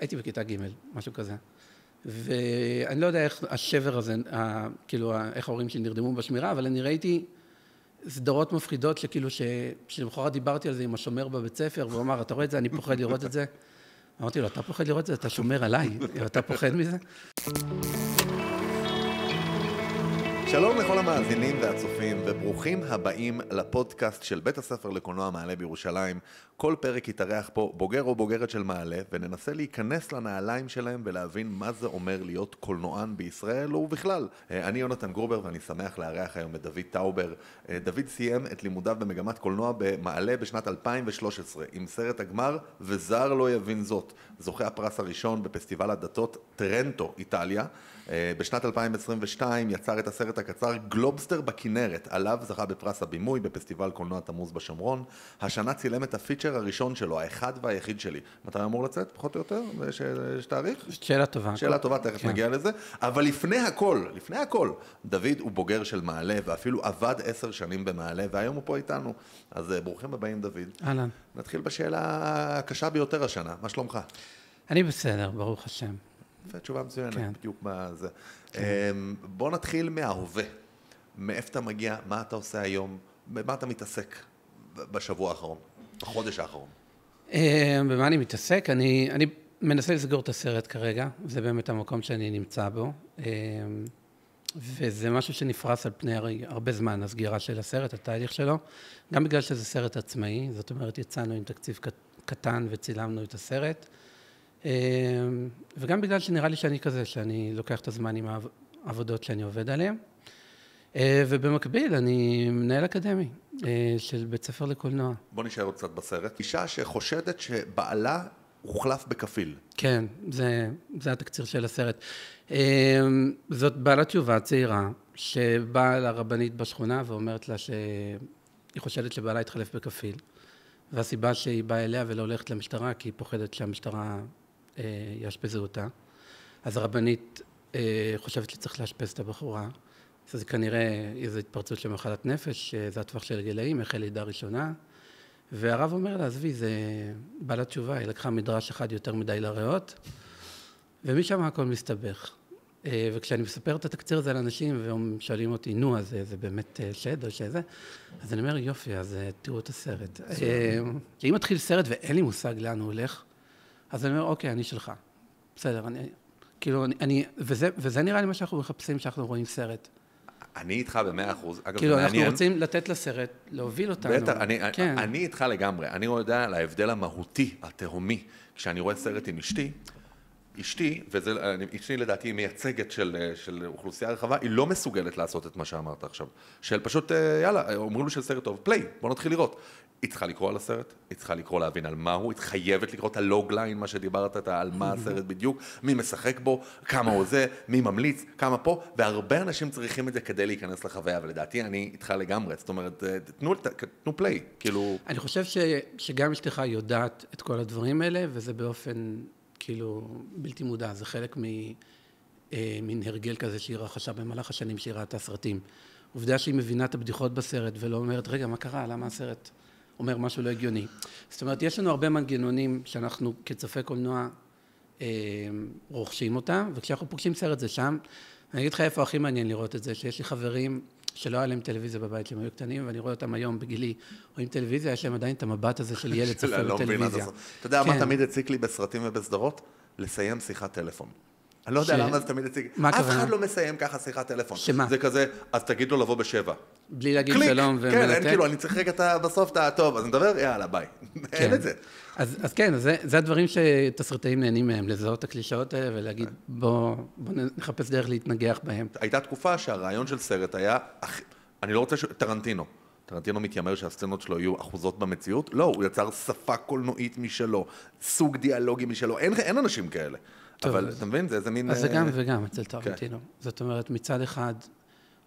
הייתי בכיתה ג', משהו כזה. ואני לא יודע איך השבר הזה, כאילו, איך ההורים שלי נרדמו בשמירה, אבל אני ראיתי סדרות מפחידות שכאילו, שלמחרת דיברתי על זה עם השומר בבית ספר, והוא אמר, אתה רואה את זה? אני פוחד לראות את זה. אמרתי לו, אתה פוחד לראות את זה? אתה שומר עליי, אתה פוחד מזה? שלום לכל המאזינים והצופים, וברוכים הבאים לפודקאסט של בית הספר לקולנוע מעלה בירושלים. כל פרק יתארח פה בוגר או בוגרת של מעלה, וננסה להיכנס לנעליים שלהם ולהבין מה זה אומר להיות קולנוען בישראל ובכלל. אני יונתן גרובר ואני שמח לארח היום את דוד טאובר. דוד סיים את לימודיו במגמת קולנוע במעלה בשנת 2013, עם סרט הגמר וזר לא יבין זאת. זוכה הפרס הראשון בפסטיבל הדתות טרנטו, איטליה. בשנת 2022 יצר את הסרט הקצר גלובסטר בכנרת, עליו זכה בפרס הבימוי בפסטיבל קולנוע תמוז בשומרון. השנה צילם את הפיצ'ר הראשון שלו, האחד והיחיד שלי. מתי אמור לצאת, פחות או יותר? יש תאריך? שאלה טובה. שאלה טובה, תכף נגיע לזה. אבל לפני הכל, דוד הוא בוגר של מעלה, ואפילו עבד 10 שנים במעלה, והיום הוא פה איתנו. אז ברוכים הבאים, דוד. אהלן. נתחיל בשאלה הקשה ביותר השנה. מה שלומך? אני בסדר, ברוך השם. תשובה מצוינת, כן. בדיוק בזה. בוא נתחיל מההווה. מאיפה אתה מגיע, מה אתה עושה היום, במה אתה מתעסק בשבוע האחרון, בחודש האחרון? במה אני מתעסק? אני מנסה לסגור את הסרט כרגע, זה באמת המקום שאני נמצא בו, וזה משהו שנפרס על פני הרבה זמן, הסגירה של הסרט, התהליך שלו, גם בגלל שזה סרט עצמאי, זאת אומרת, יצאנו עם תקציב קטן וצילמנו את הסרט, וגם בגלל שנראה לי שאני כזה, שאני לוקח את הזמן עם העבודות שאני עובד עליהן, ובמקביל אני מנהל אקדמי של בית ספר לקולנוע. בוא נשאר עוד קצת בסרט. אישה שחושדת שבעלה הוחלף בכפיל. כן, זה התקציר של הסרט. זאת בעלת תשובה צעירה, שבאה לרבנית בשכונה ואומרת לה שהיא חושדת שבעלה התחלף בכפיל. והסיבה שהיא באה אליה ולא הולכת למשטרה, כי היא פוחדת שהמשטרה יאשפזו אותה. אז הרבנית חושבת שצריך לאשפז את הבחורה. אז זה כנראה איזו התפרצות של מחלת נפש, זה הטווח של הגילאים, החל לידה ראשונה. והרב אומר לה, עזבי, זה בעלת תשובה, היא לקחה מדרש אחד יותר מדי לריאות, ומשם הכל מסתבך. וכשאני מספר את התקציר הזה לאנשים, והם שואלים אותי, נו, אז זה באמת שד או שזה, אז אני אומר, יופי, אז תראו את הסרט. כי אם מתחיל סרט ואין לי מושג לאן הוא הולך, אז אני אומר, אוקיי, אני שלך. בסדר, וזה נראה לי מה שאנחנו מחפשים כשאנחנו רואים סרט. אני איתך ב100%. כאילו, אנחנו רוצים לתת לסרט, להוביל אותנו. בטח, אני איתך לגמרי. אני יודע על ההבדל המהותי, התהומי, כשאני רואה סרט עם אשתי, אשתי לדעתי היא מייצגת של אוכלוסייה רחבה, היא לא מסוגלת לעשות את מה שאמרת עכשיו. של פשוט, יאללה, אומרים לו של סרט טוב, פליי, בוא נתחיל לראות. היא צריכה לקרוא על הסרט, היא צריכה לקרוא להבין על מה הוא, היא חייבת לקרוא את הלוגליין, מה שדיברת, על מה הסרט בדיוק, מי משחק בו, כמה הוא זה, מי ממליץ, כמה פה, והרבה אנשים צריכים את זה כדי להיכנס לחוויה, ולדעתי אני איתך לגמרי, זאת אומרת, תנו פליי, כאילו... אני חושב שגם אשתך יודעת את כל הדברים האלה, וזה באופן, כאילו, בלתי מודע, זה חלק מין הרגל כזה שהיא רכשה במהלך השנים שהיא ראתה סרטים. עובדה שהיא מבינה את הבדיחות בסרט, ולא אומרת, רגע, מה קרה? למה הסרט אומר משהו לא הגיוני? זאת אומרת, יש לנו הרבה מנגנונים שאנחנו כצופי קולנוע רוכשים אותם, וכשאנחנו פוגשים סרט זה שם. אני אגיד לך איפה הכי מעניין לראות את זה, שיש לי חברים שלא היה להם טלוויזיה בבית, שהם היו קטנים, ואני רואה אותם היום בגילי, רואים טלוויזיה, יש להם עדיין את המבט הזה של ילד צופה בטלוויזיה. אתה יודע מה תמיד הציק לי בסרטים ובסדרות? לסיים שיחת טלפון. אני לא יודע למה זה תמיד הציג. אף אחד לא מסיים ככה שיחת טלפון. שמה? זה כזה, אז תגיד לו לבוא ב7. בלי להגיד שלום ומלטק? כן, אין כאילו, אני צריך רגע בסוף, טוב, אז נדבר, יאללה, ביי. אין את זה. אז כן, זה הדברים שתסריטאים נהנים מהם, לזהות את הקלישאות האלה ולהגיד, בוא נחפש דרך להתנגח בהם. הייתה תקופה שהרעיון של סרט היה, אני לא רוצה טרנטינו מתיימר שהסצנות שלו יהיו אחוזות במציאות, לא, הוא יצר שפה קולנועית משלו, סוג דיאלוגי משלו, אין אנשים כאלה. אבל אתה מבין, זה איזה מין... אז זה גם וגם אצל טרנטינו. זאת אומרת, מצד אחד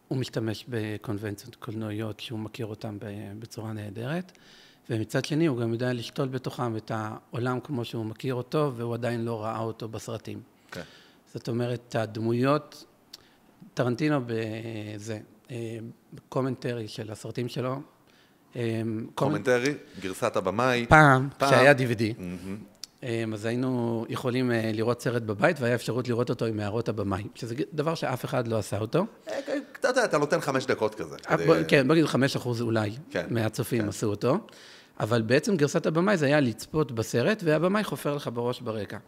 הוא משתמש בקונבנציות קולנועיות שהוא מכיר אותן בצורה נהדרת, ומצד שני הוא גם יודע לשתול בתוכם את העולם כמו שהוא מכיר אותו, והוא עדיין לא ראה אותו בסרטים. זאת אומרת, הדמויות, טרנטינו בזה, בקומנטרי של הסרטים שלו, קומנטרי, גרסת הבמאי. פעם, שהיה DVD. אז היינו יכולים לראות סרט בבית, והיה אפשרות לראות אותו עם הערות הבמאי, שזה דבר שאף אחד לא עשה אותו. אתה נותן 5 דקות כזה. כן, בוא נגיד 5% אולי מהצופים עשו אותו, אבל בעצם גרסת הבמאי זה היה לצפות בסרט, והבמאי חופר לך בראש ברקע.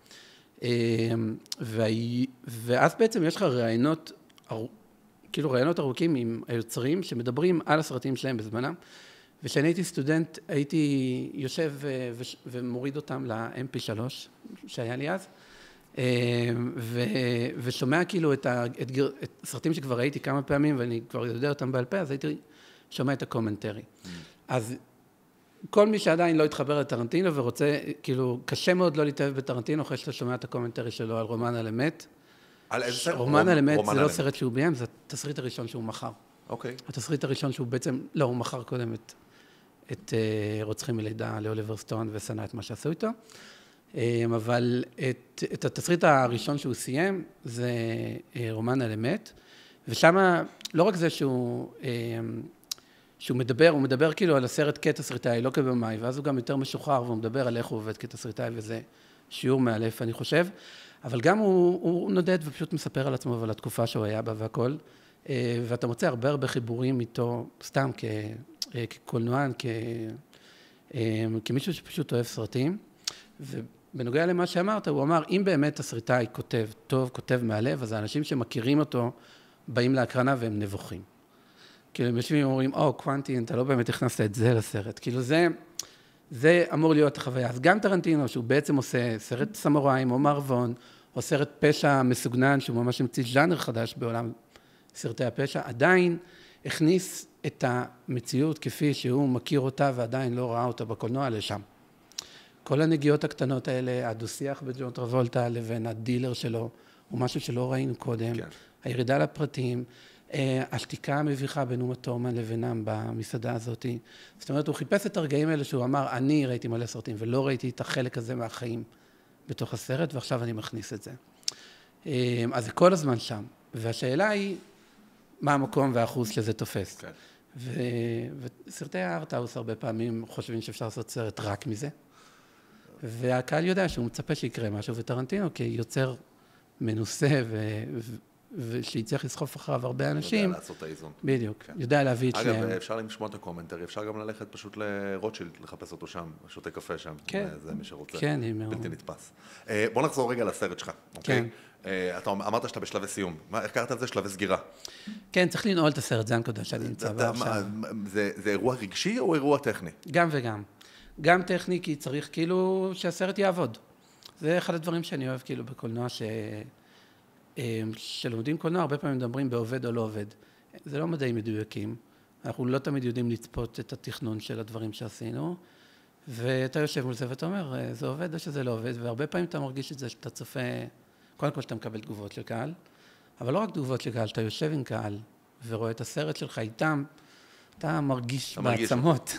ואז בעצם יש לך רעיונות, כאילו רעיונות ארוכים עם היוצרים, שמדברים על הסרטים שלהם בזמנם, וכשאני הייתי סטודנט, הייתי יושב ומוריד אותם ל-MP3 שהיה לי אז, ושומע כאילו את הסרטים שכבר ראיתי כמה פעמים, ואני כבר יודע אותם בעל פה, אז הייתי שומע את הקומנטרי. אז כל מי שעדיין לא התחבר לטרנטינו ורוצה, כאילו, קשה מאוד לא להתאהב בטרנטינו, אחרי שאתה שומע את הקומנטרי שלו על רומן על אמת. על איזה סרט? רומן על אמת זה לא סרט שהוא ביים, זה התסריט הראשון שהוא מכר. אוקיי. התסריט הראשון שהוא בעצם, לא, הוא מכר קודם את רוצחים מלידה לאוליבר סטון ושנא את מה שעשו איתו, אבל את התסריט הראשון שהוא סיים זה רומן על אמת, ושם לא רק זה שהוא מדבר, הוא מדבר כאילו על הסרט כתסריטאי, לא כבמאי, ואז הוא גם יותר משוחרר, והוא מדבר על איך הוא עובד כתסריטאי, וזה שיעור מאלף, אני חושב, אבל גם הוא נודד ופשוט מספר על עצמו ועל התקופה שהוא היה בה והכל, ואתה מוצא הרבה חיבורים איתו, סתם כקולנוען, כמישהו שפשוט אוהב סרטים, ובנוגע למה שאמרת, הוא אמר, אם באמת תסריטאי כותב טוב, כותב מהלב, אז האנשים שמכירים אותו באים להקרנה והם נבוכים. כאילו, הם יושבים ואומרים, קוונטין, אתה לא באמת הכנסת את זה לסרט. כאילו, זה אמור להיות החוויה. אז גם טרנטינו, שהוא בעצם עושה סרט סמוראים או מערבון, או סרט פשע מסוגנן, שהוא ממש המציא ז'אנר חדש בעולם סרטי הפשע, עדיין הכניס את המציאות כפי שהוא מכיר אותה, ועדיין לא ראה אותה בקולנוע לשם. כל הנגיעות הקטנות האלה, הדו-שיח בג'ון טרבולטה לבין הדילר שלו, הוא משהו שלא ראינו קודם. כן. הירידה לפרטים, השתיקה המביכה בין אומה תורמן לבינם במסעדה הזאת. זאת אומרת, הוא חיפש את הרגעים האלה שהוא אמר, אני ראיתי מלא סרטים, ולא ראיתי את החלק הזה מהחיים בתוך הסרט, ועכשיו אני מכניס את זה. אז זה כל הזמן שם. והשאלה היא, מה המקום והאחוז שזה תופס. כן. וסרטי הארטהאוס הרבה פעמים חושבים שאפשר לעשות סרט רק מזה. והקהל יודע שהוא מצפה שיקרה משהו, וטרנטינו כיוצר מנוסה ושיצטרך לסחוף אחריו הרבה אנשים. יודע לעשות את האיזון. בדיוק, יודע להביא את שניהם. אגב, אפשר לשמוע את הקומנטרי, אפשר גם ללכת פשוט לרוטשילד, לחפש אותו שם, שותה קפה שם. כן. זה מי שרוצה. כן, בלתי נתפס. בוא נחזור רגע לסרט שלך, אוקיי? אתה אמרת שאתה בשלבי סיום. איך קראת על זה? שלבי סגירה. כן, צריך לנעול את הסרט, זה הנקודה שאני נמצא בה עכשיו. זה אירוע רגשי או אירוע טכני? גם וגם. גם טכני, כי צריך כאילו שהסרט יעבוד. זה אחד הדברים שאני אוהב כאילו בקולנוע שלומדים קולנוע, הרבה פעמים מדברים בעובד או לא עובד. זה לא מדעים מדויקים. אנחנו לא תמיד יודעים לצפות את התכנון של הדברים שעשינו, ואתה יושב מול זה ואתה אומר, זה עובד או שזה לא עובד, והרבה פעמים אתה מרגיש את זה שאתה צופה, קודם כל שאתה מקבל תגובות של קהל, אבל לא רק תגובות של קהל, אתה יושב עם קהל ורואה את הסרט שלך איתם, אתה מרגיש בעצמות,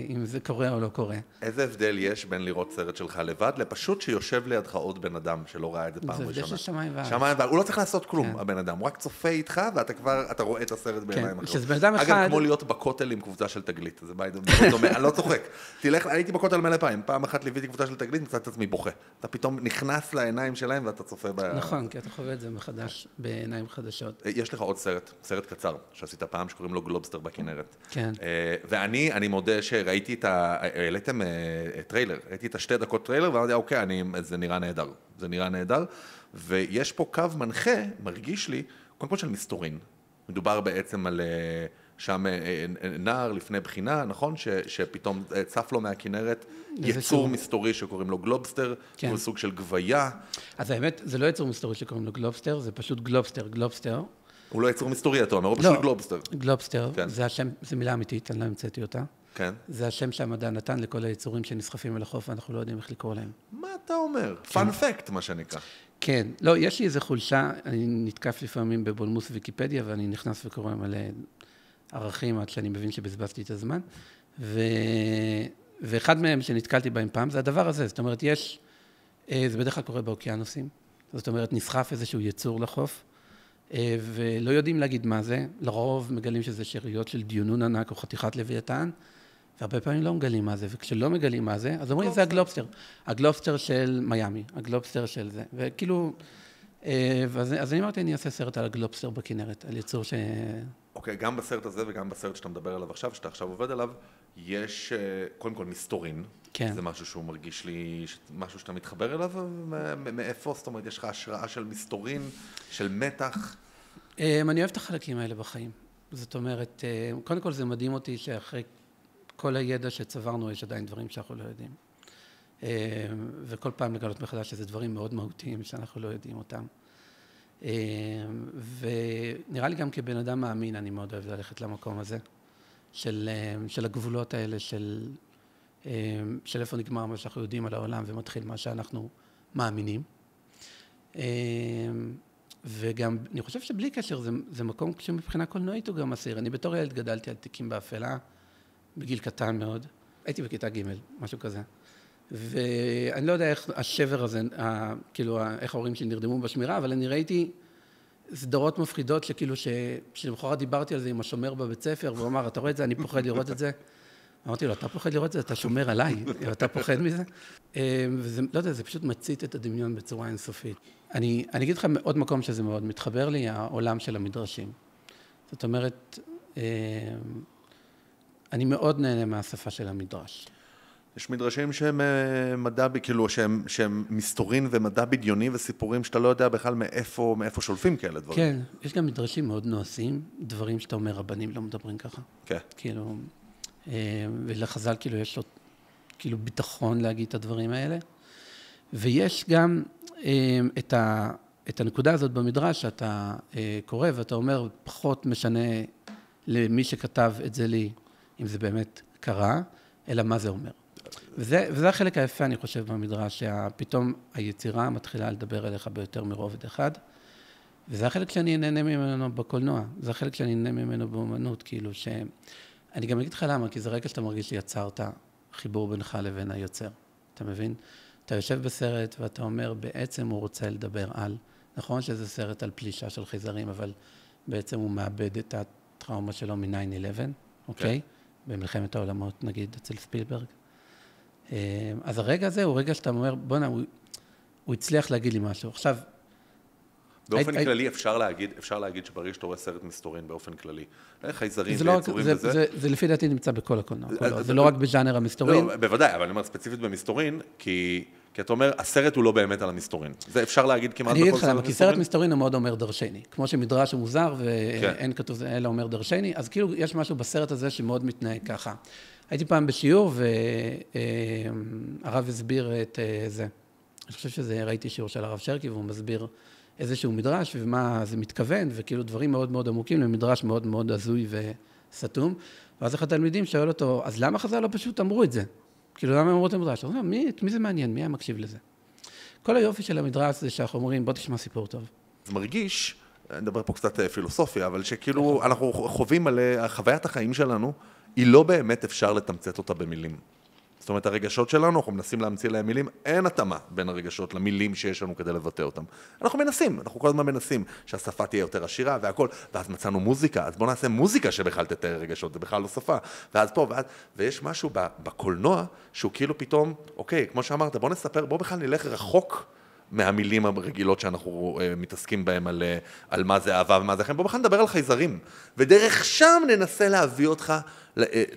אם זה קורה או לא קורה. איזה הבדל יש בין לראות סרט שלך לבד, לפשוט שיושב לידך עוד בן אדם שלא ראה את זה פעם ראשונה? זה הבדל של שמיים וארץ. שמיים וארץ, הוא לא צריך לעשות כלום, הבן אדם, הוא רק צופה איתך, ואתה כבר, אתה רואה את הסרט בעיניים אחרות. שזה בן אדם אחד... אגב, כמו להיות בכותל עם קבוצה של תגלית, זה מאוד דומה, אני לא צוחק. תלך, הייתי בכותל מלא פעם אחת ליוויתי קבוצה של תגלית, מצאתי את עצמי בוכה. אתה פתאום נכנס לעיניים שלהם ואתה צופה נכון, כי אתה חווה את זה מחדש בעיניים חדשות. יש לך עוד סרט קצר שעשית פעם שקוראים לו גלובסטר בכנרת. כן. ואני מודה שראיתי העליתם טריילר, ראיתי את 2 דקות טריילר, ואמרתי, אוקיי, זה נראה נהדר, ויש פה קו מנחה, מרגיש לי, קודם כל של מסתורין. מדובר בעצם על שם נער לפני בחינה, נכון? שפתאום צף לו מהכנרת יצור מסתורי שקוראים לו גלובסטר, הוא סוג של גוויה. אז האמת, זה לא יצור מסתורי שקוראים לו גלובסטר, זה פשוט גלובסטר. הוא לא יצור מסתורי, אתה אומר, הוא פשוט גלובסטר. גלובסטר, זה השם, זה מילה אמיתית, אני לא המצאתי אותה. כן. זה השם שהמדע נתן לכל היצורים שנסחפים אל החוף, ואנחנו לא יודעים איך לקרוא להם. מה אתה אומר? פאנ פקט, מה שנקרא. כן. לא, יש לי איזו חולשה, אני נתקף לפעמים בבולמוס ויקיפדיה, ואני נכנס וקורא מלא ערכים עד שאני מבין שבזבזתי את הזמן. ואחד מהם שנתקלתי בהם פעם, זה הדבר הזה. זאת אומרת, זה בדרך כלל קורה באוקיינוסים. זאת אומרת, נסחף איזשהו יצור לחוף, ולא יודעים להגיד מה זה. לרוב מגלים שזה שאריות של דיונון ענק או חתיכת לוויתן, והרבה פעמים לא מגלים מה זה, וכשלא מגלים מה זה, אז אומרים, זה הגלובסטר. הגלובסטר של מיאמי, הגלובסטר של זה. וכאילו, אז אני אמרתי, אני אעשה סרט על הגלובסטר בכנרת, על יצור ש... אוקיי, גם בסרט הזה וגם בסרט שאתה מדבר עליו עכשיו, שאתה עכשיו עובד עליו, יש קודם כל מסתורין. כן. זה משהו שהוא מרגיש לי, משהו שאתה מתחבר אליו, מאיפה? זאת אומרת, יש לך השראה של מסתורין, של מתח? אני אוהב את החלקים האלה בחיים. זאת אומרת, קודם כל זה מדהים אותי שאחרי כל הידע שצברנו, יש עדיין דברים שאנחנו לא יודעים. וכל פעם לגלות מחדש שזה דברים מאוד מהותיים שאנחנו לא יודעים אותם. ונראה לי גם כבן אדם מאמין, אני מאוד אוהב ללכת למקום הזה, של הגבולות האלה, של איפה נגמר מה שאנחנו יודעים על העולם ומתחיל מה שאנחנו מאמינים. וגם, אני חושב שבלי קשר, זה מקום שמבחינה קולנועית הוא גם מסעיר. אני בתור ילד גדלתי על תיקים באפלה, בגיל קטן מאוד. הייתי בכיתה ג', משהו כזה. ואני לא יודע איך השבר הזה, כאילו, איך ההורים שלי נרדמו בשמירה, אבל אני ראיתי סדרות מפחידות שכאילו, שלמחרת דיברתי על זה עם השומר בבית ספר, והוא אמר, אתה רואה את זה? אני פוחד לראות את זה. אמרתי לו, אתה פוחד לראות את זה? אתה שומר עליי, אתה פוחד מזה? וזה, לא יודע, זה פשוט מצית את הדמיון בצורה אינסופית. אני אגיד לך עוד מקום שזה מאוד מתחבר לי, העולם של המדרשים. זאת אומרת, אני מאוד נהנה מהשפה של המדרש. יש מדרשים שהם מדע, כאילו, שהם מסתורין ומדע בדיוני וסיפורים שאתה לא יודע בכלל מאיפה שולפים כאלה דברים. כן, יש גם מדרשים מאוד נועשים, דברים שאתה אומר, רבנים לא מדברים ככה. כן. כאילו, ולחז"ל כאילו יש לו כאילו ביטחון להגיד את הדברים האלה. ויש גם את הנקודה הזאת במדרש שאתה קורא ואתה אומר, פחות משנה למי שכתב את זה לי, אם זה באמת קרה, אלא מה זה אומר. וזה החלק היפה, אני חושב, במדרש, שפתאום היצירה מתחילה לדבר אליך ביותר מרובד אחד, וזה החלק שאני נהנה ממנו בקולנוע, זה החלק שאני נהנה ממנו באומנות, כאילו אני גם אגיד לך למה, כי זה רגע שאתה מרגיש שיצרת חיבור בינך לבין היוצר, אתה מבין? אתה יושב בסרט ואתה אומר, בעצם הוא רוצה לדבר על, נכון שזה סרט על פלישה של חייזרים, אבל בעצם הוא מאבד את הטראומה שלו מ-9/11, אוקיי? במלחמת העולמות, נגיד, אצל ספילברג. אז הרגע הזה הוא רגע שאתה אומר, בוא'נה, הוא הצליח להגיד לי משהו. עכשיו... באופן כללי אפשר להגיד שברגע שאתה רואה סרט מסתורין באופן כללי. חייזרים ויצורים וזה. זה לפי דעתי נמצא בכל הקולנוע. זה לא רק בז'אנר המסתורין. לא, בוודאי, אבל אני אומר ספציפית במסתורין, כי אתה אומר, הסרט הוא לא באמת על המסתורין. זה אפשר להגיד כמעט בכל סרט מסתורין. אני אגיד לך, כי סרט מסתורין הוא מאוד אומר דרשני. כמו שמדרש הוא מוזר ואין כתוב אלא אומר דרשני, אז כאילו יש משהו בסרט הזה שמאוד מתנהג ככה. הייתי פעם בשיעור והרב הסביר את זה. אני חושב שזה, ראיתי שיעור של הרב שרקי והוא מסביר איזשהו מדרש ומה זה מתכוון, וכאילו דברים מאוד מאוד עמוקים למדרש מאוד מאוד הזוי וסתום. ואז אחד התלמידים שואל אותו, אז למה חז"ל לא פשוט אמרו את זה? כאילו למה הם אמרו את המדרש? הוא אומר, מי זה מעניין? מי היה מקשיב לזה? כל היופי של המדרש זה שאנחנו אומרים, בוא תשמע סיפור טוב. זה מרגיש, אני מדבר פה קצת פילוסופיה, אבל שכאילו אנחנו חווים על חוויית החיים שלנו, היא לא באמת אפשר לתמצת אותה במילים. זאת אומרת, הרגשות שלנו, אנחנו מנסים להמציא להם מילים, אין התאמה בין הרגשות למילים שיש לנו כדי לבטא אותם. אנחנו כל הזמן מנסים שהשפה תהיה יותר עשירה והכל, ואז מצאנו מוזיקה, אז בואו נעשה מוזיקה שבכלל תתאר רגשות, זה בכלל לא שפה. ואז פה, ויש משהו בקולנוע, שהוא כאילו פתאום, אוקיי, כמו שאמרת, בואו בכלל נלך רחוק מהמילים הרגילות שאנחנו מתעסקים בהם על מה זה אהבה ומה זה חיים. בואו בכלל נדבר על חייזרים, ודרך שם ננסה להביא אותך,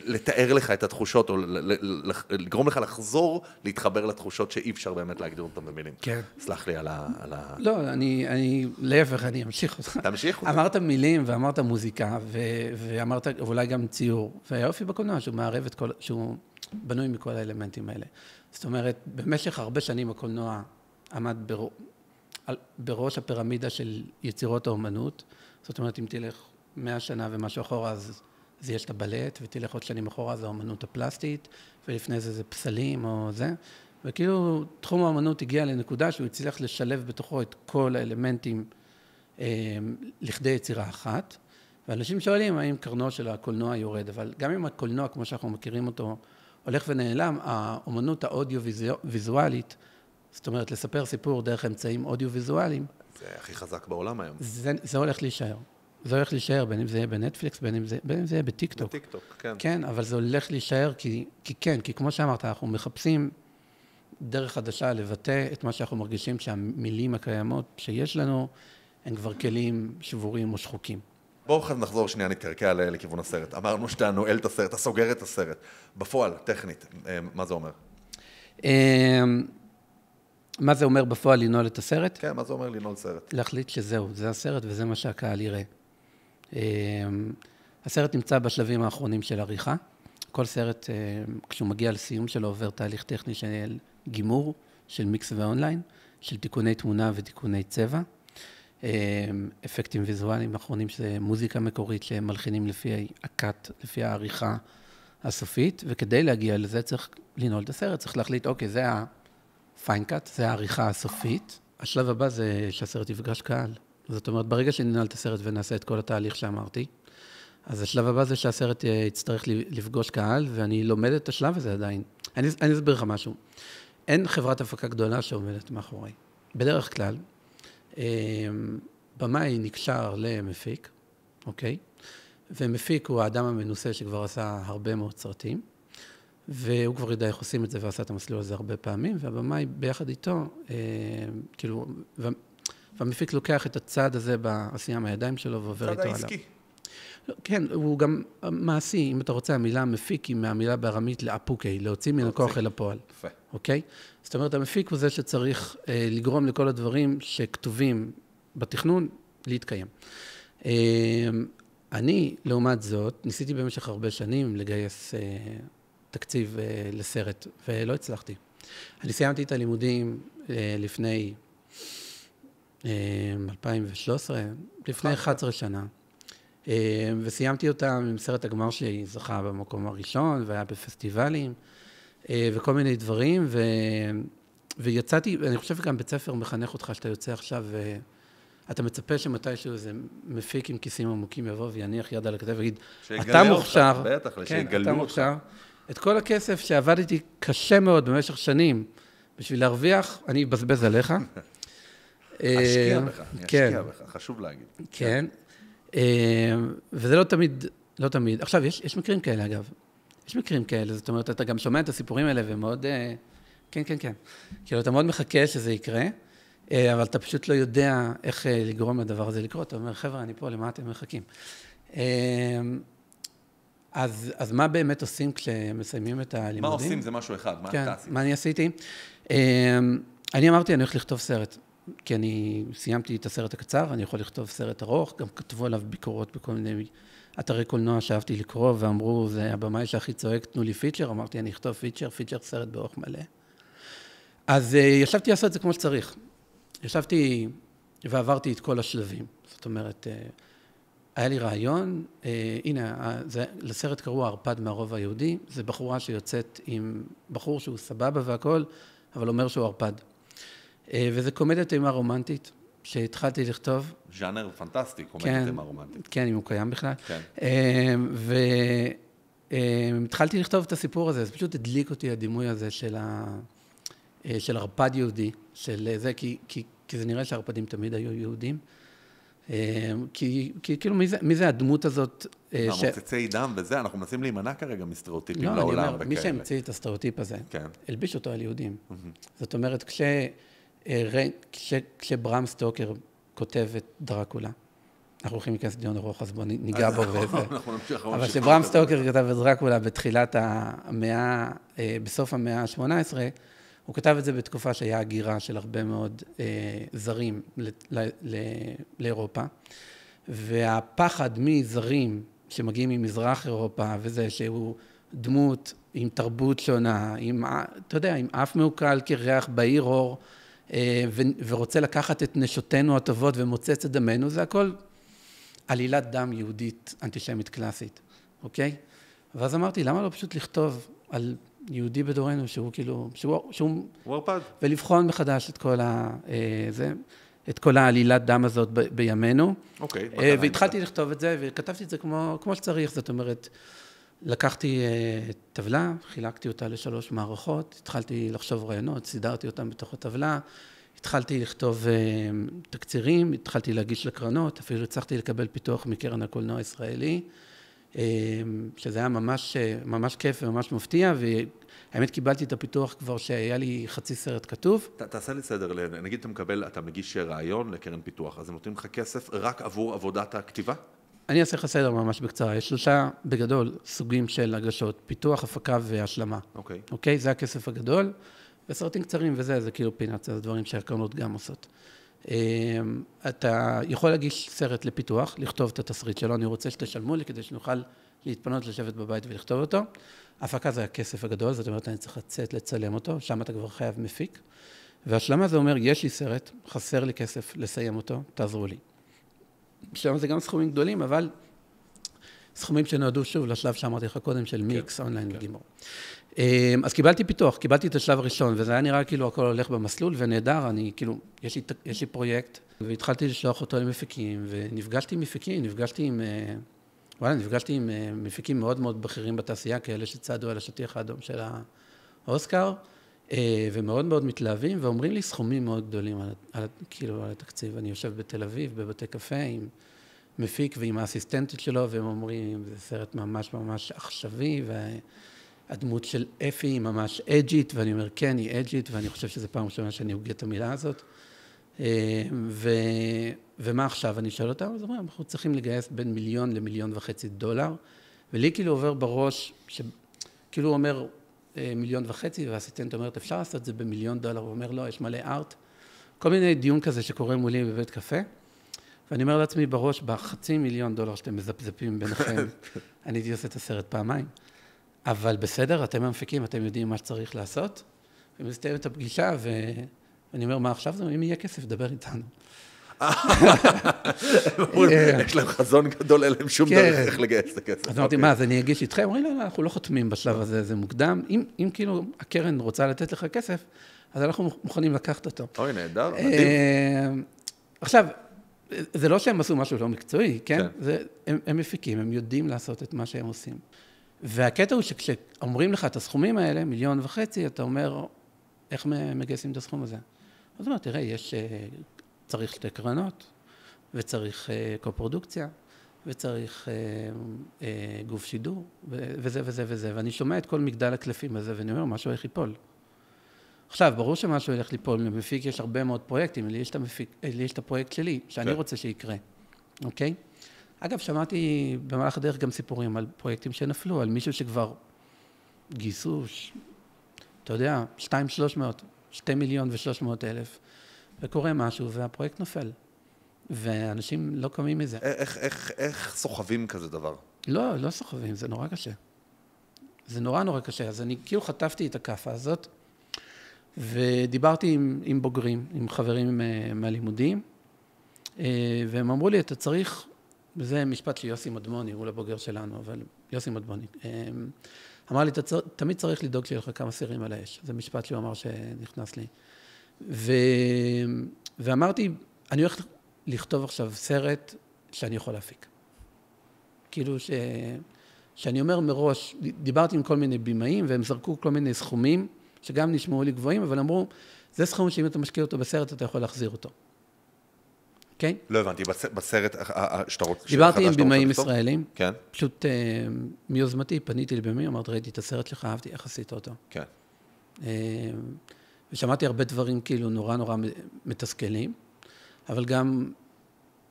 לתאר לך את התחושות, או לגרום לך לחזור, להתחבר לתחושות שאי אפשר באמת להגדיר אותם במילים. כן. סלח לי על ה... לא, אני להפך, אני אמשיך אותך. תמשיך אותך. אמרת מילים ואמרת מוזיקה, ואמרת אולי גם ציור, והיופי בקולנוע שהוא מערב את כל, שהוא בנוי מכל האלמנטים האלה. זאת אומרת, במשך הרבה שנים הקולנוע עמד בראש הפירמידה של יצירות האומנות. זאת אומרת, אם תלך 100 שנה ומשהו אחורה, אז יש את הבלט, ותלך עוד שנים אחורה, אז האומנות הפלסטית, ולפני זה פסלים או זה. וכאילו, תחום האומנות הגיע לנקודה שהוא הצליח לשלב בתוכו את כל האלמנטים לכדי יצירה אחת. ואנשים שואלים האם קרנו של הקולנוע יורד, אבל גם אם הקולנוע, כמו שאנחנו מכירים אותו, הולך ונעלם, האומנות האודיו-ויזואלית, זאת אומרת, לספר סיפור דרך אמצעים אודיו-ויזואליים. זה הכי חזק בעולם היום. זה הולך להישאר. זה הולך להישאר, בין אם זה יהיה בנטפליקס, בין אם זה יהיה בטיקטוק. בטיקטוק, כן. כן, אבל זה הולך להישאר, כי כמו שאמרת, אנחנו מחפשים דרך חדשה לבטא את מה שאנחנו מרגישים שהמילים הקיימות שיש לנו, הן כבר כלים שבורים או שחוקים. בואו נחזור שנייה, נתקרקע לכיוון הסרט. אמרנו שאתה נועל את הסרט, אתה סוגר את הסרט. בפועל, טכנית, מה זה אומר? מה זה אומר בפועל לנעול את הסרט? כן, מה זה אומר לנעול סרט? להחליט שזהו, זה הסרט וזה מה שהקהל יראה. הסרט נמצא בשלבים האחרונים של עריכה. כל סרט, כשהוא מגיע לסיום שלו, עובר תהליך טכני של גימור, של מיקס ואונליין, של תיקוני תמונה ותיקוני צבע. אפקטים ויזואליים האחרונים, שזה מוזיקה מקורית שמלחינים לפי הקאט, לפי העריכה הסופית, וכדי להגיע לזה צריך לנעול את הסרט, צריך להחליט, אוקיי, זה הפיין קאט, זה העריכה הסופית. השלב הבא זה שהסרט יפגש קהל. זאת אומרת, ברגע שננעל את הסרט ונעשה את כל התהליך שאמרתי, אז השלב הבא זה שהסרט יצטרך לפגוש קהל, ואני לומד את השלב הזה עדיין. אני אסביר לך משהו. אין חברת הפקה גדולה שעומדת מאחורי. בדרך כלל, במאי נקשר למפיק, אוקיי? ומפיק הוא האדם המנוסה שכבר עשה הרבה מאוד סרטים, והוא כבר יודע איך עושים את זה ועשה את המסלול הזה הרבה פעמים, והבמאי ביחד איתו, כאילו, והמפיק לוקח את הצעד הזה בעשייה מהידיים שלו ועובר איתו עליו. צעד העסקי. כן, הוא גם מעשי, אם אתה רוצה, המילה מפיק היא מהמילה בארמית לאפוקי, להוציא מן הכוח אל הפועל. יפה. אוקיי? זאת אומרת, המפיק הוא זה שצריך לגרום לכל הדברים שכתובים בתכנון להתקיים. אני, לעומת זאת, ניסיתי במשך הרבה שנים לגייס תקציב לסרט, ולא הצלחתי. אני סיימתי את הלימודים לפני 2013, לפני 11 שנה. וסיימתי אותה עם סרט הגמר שהיא זכה במקום הראשון, והיה בפסטיבלים, וכל מיני דברים, ויצאתי, אני חושב שגם בית ספר מחנך אותך שאתה יוצא עכשיו, ואתה מצפה שמתישהו איזה מפיק עם כיסים עמוקים יבוא ויניח יד על הכתב ויגיד, אתה מוכשר, כן, אתה מוכשר, את כל הכסף שעבדתי קשה מאוד במשך שנים, בשביל להרוויח, אני אבזבז עליך. אשקיע בך, חשוב להגיד. כן. וזה לא תמיד, עכשיו, יש מקרים כאלה, אגב. יש מקרים כאלה, זאת אומרת, אתה גם שומע את הסיפורים האלה, ומאוד, כן. כאילו, אתה מאוד מחכה שזה יקרה, אבל אתה פשוט לא יודע איך לגרום לדבר הזה לקרות. אתה אומר, חבר'ה, אני פה, למה אתם מחכים? אז מה באמת עושים כשמסיימים את הלימודים? מה עושים זה משהו אחד, מה אתה עשית? מה אני עשיתי? אני אמרתי, אני הולך לכתוב סרט. כי אני סיימתי את הסרט הקצר, אני יכול לכתוב סרט ארוך, גם כתבו עליו ביקורות בכל מיני אתרי קולנוע שאהבתי לקרוא, ואמרו, זה הבמאי שהכי צועק, תנו לי פיצ'ר, אמרתי, אני אכתוב פיצ'ר סרט באורך מלא. אז ישבתי לעשות את זה כמו שצריך. ישבתי ועברתי את כל השלבים. זאת אומרת, היה לי רעיון, הנה, לסרט קראו הערפד מהרובע היהודי, זה בחורה שיוצאת עם בחור שהוא סבבה והכל, אבל אומר שהוא ערפד. וזה קומדיית אימה רומנטית, שהתחלתי לכתוב. ז'אנר פנטסטי, קומדיית אימה רומנטית. כן, אם הוא קיים בכלל. כן. והתחלתי לכתוב את הסיפור הזה, אז פשוט הדליק אותי הדימוי הזה של ערפד יהודי, של זה, כי זה נראה שהערפדים תמיד היו יהודים. כי כאילו, מי זה הדמות הזאת? מוצצי דם וזה, אנחנו מנסים להימנע כרגע מסטריאוטיפים לעולם. לא, אני אומר, מי שהמציא את הסטריאוטיפ הזה, הלביש אותו על יהודים. זאת אומרת, כשברם סטוקר כותב את דרקולה, אנחנו הולכים להיכנס דיון ארוך, אז בואו ניגע בו וזה. אבל כשברם סטוקר כתב את דרקולה בתחילת המאה, בסוף המאה ה-18, הוא כתב את זה בתקופה שהיה הגירה של הרבה מאוד זרים לאירופה, והפחד מזרים שמגיעים ממזרח אירופה, וזה שהוא דמות עם תרבות שונה, אתה יודע, עם אף מעוקל כריח בעיר אור, ורוצה לקחת את נשותינו הטובות ומוצץ את דמנו, זה הכל עלילת דם יהודית אנטישמית קלאסית, אוקיי? ואז אמרתי, למה לא פשוט לכתוב על יהודי בדורנו, שהוא כאילו, שהוא וורפד. ולבחון מחדש את כל העלילת דם הזאת בימינו. אוקיי. והתחלתי לכתוב את זה, וכתבתי את זה כמו שצריך, זאת אומרת, לקחתי טבלה, חילקתי אותה ל3 מערכות, התחלתי לחשוב רעיונות, סידרתי אותם בתוך הטבלה, התחלתי לכתוב תקצירים, התחלתי להגיש לקרנות, אפילו הצלחתי לקבל פיתוח מקרן הקולנוע הישראלי, שזה היה ממש כיף וממש מפתיע, והאמת קיבלתי את הפיתוח כבר שהיה לי חצי סרט כתוב. תעשה לי סדר, נגיד אתה מגיש רעיון לקרן פיתוח, אז הם נותנים לך כסף רק עבור עבודת הכתיבה? אני אעשה לך סדר ממש בקצרה. יש 3 בגדול סוגים של הגשות, פיתוח, הפקה והשלמה. אוקיי? זה הכסף הגדול. וסרטים קצרים וזה, זה כאילו פינאץ, זה דברים שהקרנות גם עושות. אתה יכול להגיש סרט לפיתוח, לכתוב את התסריט שלו, אני רוצה שתשלמו לי כדי שנוכל להתפנות לשבת בבית ולכתוב אותו. הפקה זה הכסף הגדול, זאת אומרת, אני צריך לצאת לצלם אותו, שם אתה כבר חייב מפיק. והשלמה זה אומר, יש לי סרט, חסר לי כסף לסיים אותו, תעזרו לי. שם זה גם סכומים גדולים, אבל סכומים שנועדו שוב לשלב שאמרתי לך קודם, של מיקס, אונליין וגימור. אז קיבלתי פיתוח, קיבלתי את השלב הראשון, וזה היה נראה כאילו הכל הולך במסלול, ונהדר, אני כאילו, יש לי פרויקט, והתחלתי לשלוח אותו למפיקים, ונפגשתי עם מפיקים, נפגשתי עם מפיקים מאוד מאוד בכירים בתעשייה, כאלה שצעדו על השטיח האדום של האוסקר, ומאוד מאוד מתלהבים, ואומרים לי סכומים מאוד גדולים כאילו על התקציב. אני יושב בתל אביב, בבתי קפה, עם מפיק ועם האסיסטנטית שלו, והם אומרים, זה סרט ממש ממש עכשווי, והדמות של אפי היא ממש אג'ית, ואני אומר, כן, היא אג'ית, ואני חושב שזה פעם ראשונה שאני הוגה את המילה הזאת. ומה עכשיו? אני שואל אותם, אז אומרים, אנחנו צריכים לגייס בין $1 מיליון ל$1.5 מיליון, ולי כאילו עובר בראש, כאילו הוא אומר, $1.5 מיליון, והאסיסטנט אומרת, אפשר לעשות את זה ב$1 מיליון, הוא אומר, לא, יש מלא ארט, כל מיני דיון כזה שקורה מולי בבית קפה, ואני אומר לעצמי בראש, $500,000 שאתם מזפזפים ביניכם, אני הייתי עושה את הסרט פעמיים, אבל בסדר, אתם המפיקים, אתם יודעים מה שצריך לעשות, ומסתיים את הפגישה, ואני אומר, מה עכשיו זה? אם יהיה כסף, דבר איתנו. יש להם חזון גדול, אין להם שום דרך איך לגייס את הכסף. אז אמרתי, מה, אז אני אגיש איתכם? אומרים, לא, אנחנו לא חותמים בשלב הזה, זה מוקדם. אם כאילו הקרן רוצה לתת לך כסף, אז אנחנו מוכנים לקחת אותו. אוי, נהדר, מדהים. עכשיו, זה לא שהם עשו משהו לא מקצועי, כן? הם מפיקים, הם יודעים לעשות את מה שהם עושים. והקטע הוא שכשאומרים לך את הסכומים האלה, $1.5 מיליון, אתה אומר, איך מגייסים את הסכום הזה? אז אומרת, תראה, צריך 2 קרנות, וצריך קופרודוקציה, וצריך גוף שידור, וזה וזה וזה. ואני שומע את כל מגדל הקלפים הזה, ואני אומר, משהו הולך ליפול. עכשיו, ברור שמשהו הולך ליפול, למפיק יש הרבה מאוד פרויקטים, לי יש את הפרויקט שלי, שאני רוצה שיקרה, אוקיי? אגב, שמעתי במהלך הדרך גם סיפורים על פרויקטים שנפלו, על מישהו שכבר גייסו, אתה יודע, 2,300,000, וקורה משהו, והפרויקט נופל. ואנשים לא קמים מזה. איך סוחבים כזה דבר? לא סוחבים, זה נורא קשה. זה נורא קשה. אז אני כאילו חטפתי את הכאפה הזאת, ודיברתי עם בוגרים, עם חברים מהלימודים, והם אמרו לי, אתה צריך, וזה משפט של יוסי מדמוני, הוא לבוגר שלנו, אבל יוסי מדמוני, אמר לי, אתה תמיד צריך לדאוג שיהיה לך כמה סירים על האש. זה משפט שהוא אמר שנכנס לי. ואמרתי, אני הולך לכתוב עכשיו סרט שאני יכול להפיק. כאילו שאני אומר מראש, דיברתי עם כל מיני בימאים, והם זרקו כל מיני סכומים, שגם נשמעו לי גבוהים, אבל אמרו, זה סכום שאם אתה משקיע אותו בסרט, אתה יכול להחזיר אותו. אוקיי? לא הבנתי, בסרט שאתה רוצה... דיברתי עם בימאים ישראלים. כן. פשוט מיוזמתי, פניתי לבימאים, אמרתי, ראיתי את הסרט שלך, אהבתי, איך עשית אותו? כן. ושמעתי הרבה דברים כאילו נורא מתסכלים, אבל גם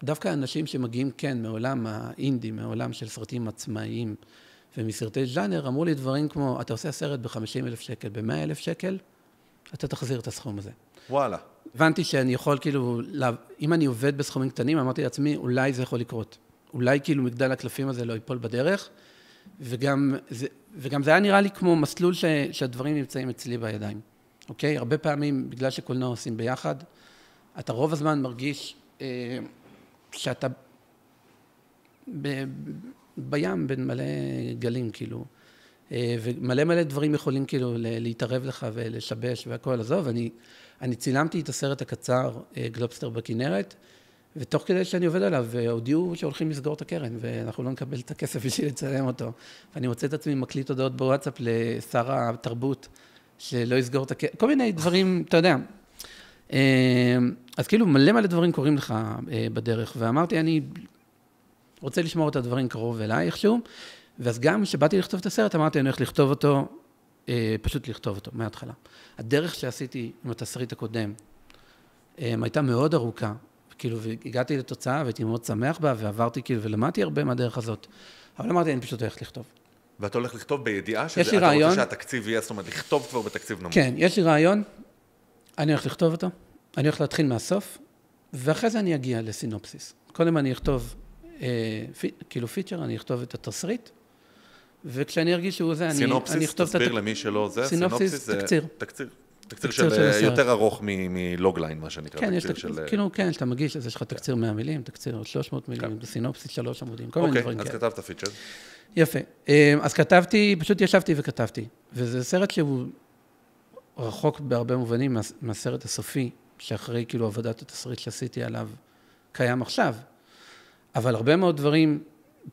דווקא אנשים שמגיעים כן מעולם האינדי, מעולם של סרטים עצמאיים ומסרטי ז'אנר, אמרו לי דברים כמו, אתה עושה סרט ב-50,000 שקל, ב-100,000 שקל, אתה תחזיר את הסכום הזה. וואלה. הבנתי שאני יכול כאילו, אם אני עובד בסכומים קטנים, אמרתי לעצמי, אולי זה יכול לקרות. אולי כאילו מגדל הקלפים הזה לא ייפול בדרך, וגם זה היה נראה לי כמו מסלול שהדברים נמצאים אצלי בידיים. אוקיי? הרבה פעמים, בגלל שקולנוע עושים ביחד, אתה רוב הזמן מרגיש שאתה בים בין מלא גלים, כאילו, ומלא דברים יכולים כאילו להתערב לך ולשבש והכל. עזוב, אני צילמתי את הסרט הקצר, גלובסטר בכנרת, ותוך כדי שאני עובד עליו, הודיעו שהולכים לסגור את הקרן, ואנחנו לא נקבל את הכסף בשביל לצלם אותו. ואני מוצא את עצמי מקליט הודעות בוואטסאפ לשר התרבות, שלא יסגור את הקרן, כל מיני דברים, אתה יודע. אז כאילו מלא דברים קורים לך בדרך, ואמרתי, אני רוצה לשמור את הדברים קרוב אליי איכשהו, ואז גם כשבאתי לכתוב את הסרט, אמרתי, אני הולך לכתוב אותו, פשוט לכתוב אותו מההתחלה. הדרך שעשיתי עם התסריט הקודם, הייתה מאוד ארוכה, כאילו, והגעתי לתוצאה, והייתי מאוד שמח בה, ועברתי כאילו, ולמדתי הרבה מהדרך הזאת. אבל אמרתי, אני פשוט הולך לכתוב. ואתה הולך לכתוב בידיעה שאתה רוצה שהתקציב יהיה, זאת אומרת, לכתוב כבר בתקציב נמוך. כן, יש לי רעיון, אני הולך לכתוב אותו, אני הולך להתחיל מהסוף, ואחרי זה אני אגיע לסינופסיס. קודם אני אכתוב, כאילו פיצ'ר, אני אכתוב את התסריט, וכשאני ארגיש שהוא זה, אני אכתוב את... סינופסיס, תסביר למי שלא זה, סינופסיס, תקציר. תקציר של יותר ארוך מלוגליין, מה שנקרא. כן, כאילו, כן, שאתה מגיש, אז יש לך תקציר 100 מילים, תקציר 300 מילים, סינופסיס 3 עמודים, כל מיני דברים כאלה. אוקיי, אז כתבת פיצ'ר. יפה. אז כתבתי, פשוט ישבתי וכתבתי. וזה סרט שהוא רחוק בהרבה מובנים מהסרט הסופי, שאחרי כאילו עבודת התסריט שעשיתי עליו קיים עכשיו. אבל הרבה מאוד דברים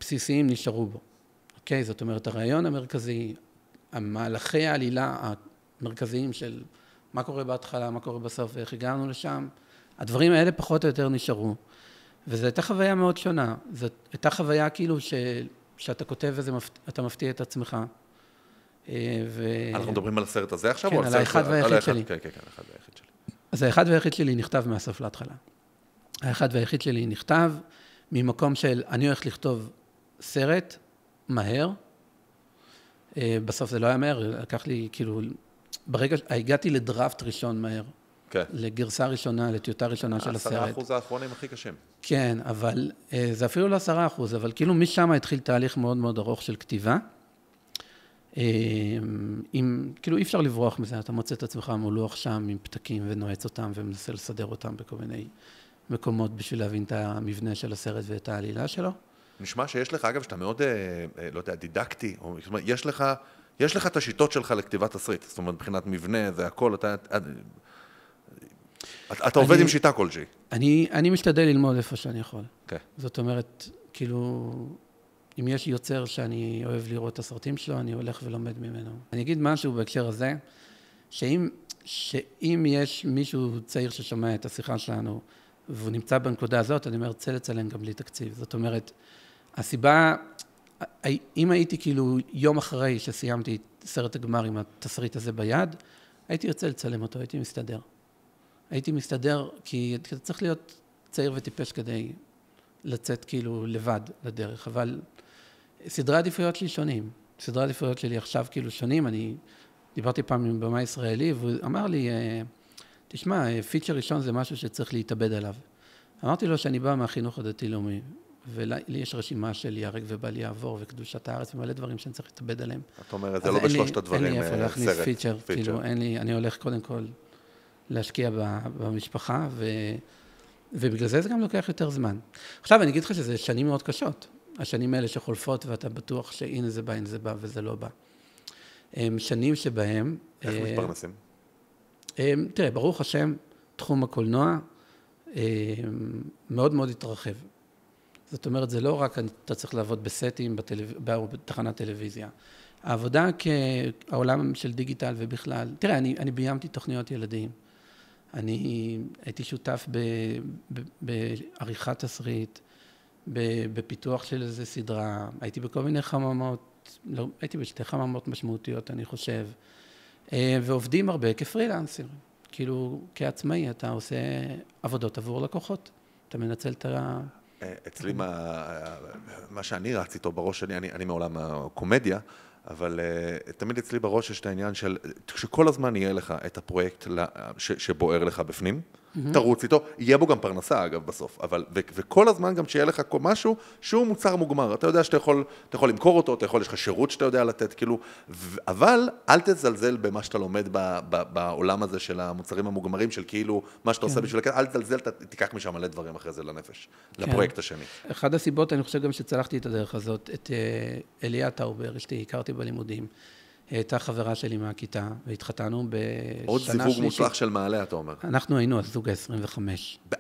בסיסיים נשארו בו. אוקיי? זאת אומרת, הרעיון המרכזי, המהלכי העלילה המרכזיים של מה קורה בהתחלה, מה קורה בסוף ואיך הגענו לשם, הדברים האלה פחות או יותר נשארו. וזו הייתה חוויה מאוד שונה. זו הייתה חוויה כאילו שאתה כותב ואתה מפתיע את עצמך. אנחנו מדברים על הסרט הזה עכשיו? כן, על האחד והיחיד שלי. כן, האחד והיחיד שלי. אז האחד והיחיד שלי נכתב מהסוף להתחלה. האחד והיחיד שלי נכתב ממקום של אני הולך לכתוב סרט מהר. בסוף זה לא היה מהר, לקח לי כאילו, ברגע הגעתי לדראפט ראשון מהר. כן. לגרסה ראשונה, לטיוטה ראשונה של הסרט. 10% האחרונים הכי קשים. כן, אבל זה אפילו לא 10%, אבל כאילו משם התחיל תהליך מאוד מאוד ארוך של כתיבה. כאילו אי אפשר לברוח מזה, אתה מוצא את עצמך מול לוח שם עם פתקים ונועץ אותם ומנסה לסדר אותם בכל מיני מקומות בשביל להבין את המבנה של הסרט ואת העלילה שלו. נשמע שיש לך, אגב, שאתה מאוד, לא יודע, דידקטי, או, זאת אומרת, יש לך את השיטות שלך לכתיבת תסריט, זאת אומרת, מבחינת מבנה, זה הכל, אתה עובד עם שיטה כלשהי. אני משתדל ללמוד איפה שאני יכול. כן. זאת אומרת, כאילו, אם יש יוצר שאני אוהב לראות את הסרטים שלו, אני הולך ולומד ממנו. אני אגיד משהו בהקשר הזה, שאם יש מישהו צעיר ששומע את השיחה שלנו, והוא נמצא בנקודה הזאת, אני אומר, צא לצלם גם בלי תקציב. זאת אומרת, הסיבה, אם הייתי כאילו יום אחרי שסיימתי את סרט הגמר עם התסריט הזה ביד, הייתי יוצא לצלם אותו, הייתי מסתדר. הייתי מסתדר, כי אתה צריך להיות צעיר וטיפש כדי לצאת כאילו לבד לדרך, אבל סדרי העדיפויות שלי שונים. סדרי העדיפויות שלי עכשיו כאילו שונים, אני דיברתי פעם עם במה ישראלי, והוא אמר לי, תשמע, פיצ'ר ראשון זה משהו שצריך להתאבד עליו. אמרתי לו שאני בא מהחינוך הדתי-לאומי, ולי יש רשימה של ייהרג ובל יעבור, וקדושת הארץ, ומלא דברים שאני צריך להתאבד עליהם. אתה אומר, זה לא בשלושת הדברים, אין לי איפה להכניס פיצ'ר, כאילו, אני הולך קודם כל להשקיע במשפחה, ובגלל זה גם לוקח יותר זמן. עכשיו, אני אגיד לך שזה שנים מאוד קשות. השנים האלה שחולפות, ואתה בטוח שהנה זה בא, הנה זה בא, וזה לא בא. הם שנים שבהם... איך מתפרנסים? תראה, ברוך השם, תחום הקולנוע מאוד מאוד התרחב. זאת אומרת, זה לא רק אתה צריך לעבוד בסטים, בתחנת טלוויזיה. העבודה כעולם של דיגיטל ובכלל, תראה, אני ביימתי תוכניות ילדים. אני הייתי שותף בעריכת תסריט, בפיתוח של איזו סדרה, הייתי בכל מיני חממות, הייתי בשתי חממות משמעותיות, אני חושב, ועובדים הרבה כפרילנסר. כאילו, כעצמאי, אתה עושה עבודות עבור לקוחות. אתה מנצל את ה... אצלי מה שאני רץ איתו בראש שלי, אני מעולם הקומדיה, אבל תמיד אצלי בראש יש את העניין של, שכל הזמן יהיה לך את הפרויקט שבוער לך בפנים, תרוץ איתו, יהיה בו גם פרנסה אגב בסוף, וכל הזמן גם שיהיה לך משהו שהוא מוצר מוגמר, אתה יודע שאתה יכול למכור אותו, יש לך שירות שאתה יודע לתת, כאילו, אבל אל תזלזל במה שאתה לומד בעולם הזה של המוצרים המוגמרים, של כאילו מה שאתה עושה בשביל, אל תזלזל, תיקח משם מלא דברים אחרי זה לנפש, לפרויקט השני. אחד הסיבות, אני חושב גם שצלחתי את הדרך הזאת, את אליה טאובר, הכרתי בלימודים, הייתה חברה שלי מהכיתה, והתחתנו בשנה שלישית. עוד זיווג מוצלח של מעלה, אתה אומר. אנחנו היינו הזוג ה-25.